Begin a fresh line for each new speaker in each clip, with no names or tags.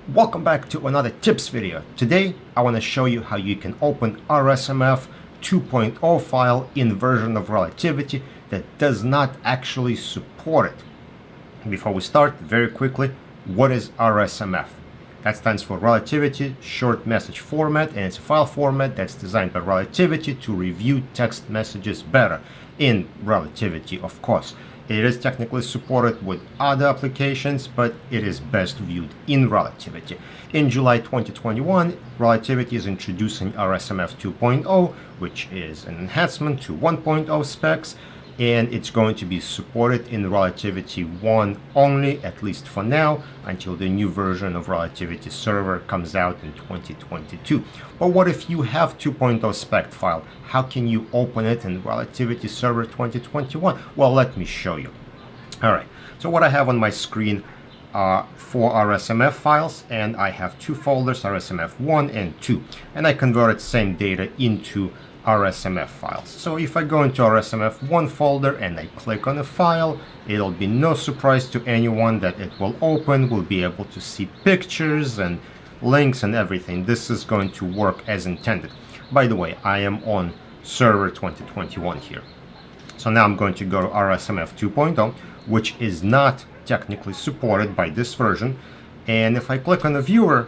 Welcome back to another tips video. Today I want to show you how you can open RSMF 2.0 file in version of Relativity that does not actually support it. Before we start, very quickly, what is RSMF? That stands for Relativity Short Message Format, and it's a file format that's designed by Relativity to review text messages better in Relativity, of course. It is technically supported with other applications, but it is best viewed in Relativity. In July 2021, Relativity is introducing RSMF 2.0, which is an enhancement to 1.0 specs, and it's going to be supported in Relativity 1 only, at least for now, until the new version of Relativity Server comes out in 2022. But what if you have 2.0 spec file? How can you open it in Relativity Server 2021? Well, let me show you. Alright, so what I have on my screen are 4 RSMF files, and I have 2 folders, RSMF 1 and 2, and I converted same data into RSMF files. So if I go into RSMF 1 folder and I click on a file, it'll be no surprise to anyone that it will open. We'll be able to see pictures and links and everything. This is going to work as intended. By the way, I am on server 2021 here. So now I'm going to go to RSMF 2.0, which is not technically supported by this version. And if I click on the viewer,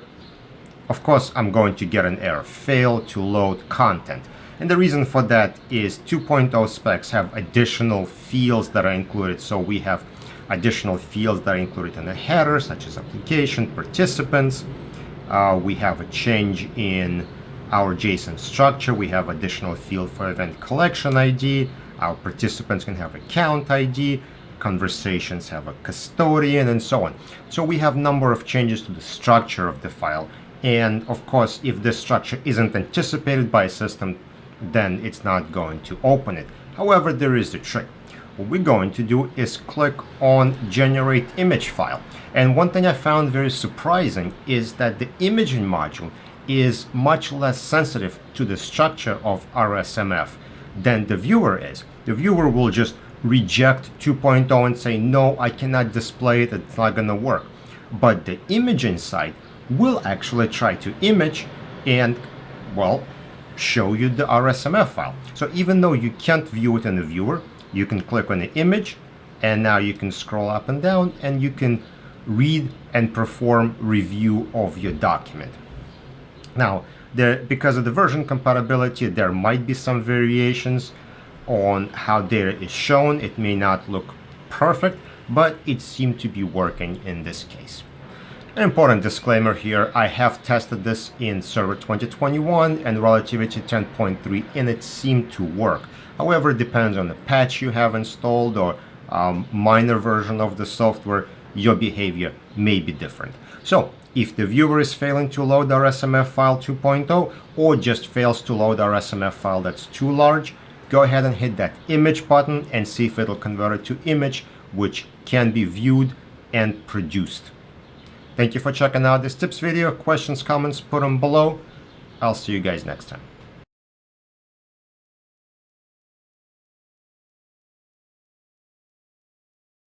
of course, I'm going to get an error, fail to load content. And the reason for that is 2.0 specs have additional fields that are included. So we have additional fields that are included in the header, such as application, participants. We have a change in our JSON structure. We have additional field for event collection ID. Our participants can have account ID. Conversations have a custodian, and so on. So we have a number of changes to the structure of the file. And of course, if this structure isn't anticipated by a system, then it's not going to open it. However, there is a trick. What we're going to do is click on Generate Image File. And one thing I found very surprising is that the imaging module is much less sensitive to the structure of RSMF than the viewer is. The viewer will just reject 2.0 and say, no, I cannot display it, it's not going to work. But the imaging side will actually try to image and, well, show you the RSMF file. So even though you can't view it in the viewer, you can click on the image, and now you can scroll up and down, and you can read and perform review of your document. Now, because of the version compatibility, there might be some variations on how data is shown. It may not look perfect, but it seemed to be working in this case. An important disclaimer here, I have tested this in Server 2021 and Relativity 10.3, and it seemed to work. However, it depends on the patch you have installed or minor version of the software, your behavior may be different. So, if the viewer is failing to load RSMF file 2.0 or just fails to load RSMF file that's too large, go ahead and hit that image button and see if it'll convert it to image, which can be viewed and produced. Thank you for checking out this tips video. Questions, comments, put them below. I'll see you guys next time.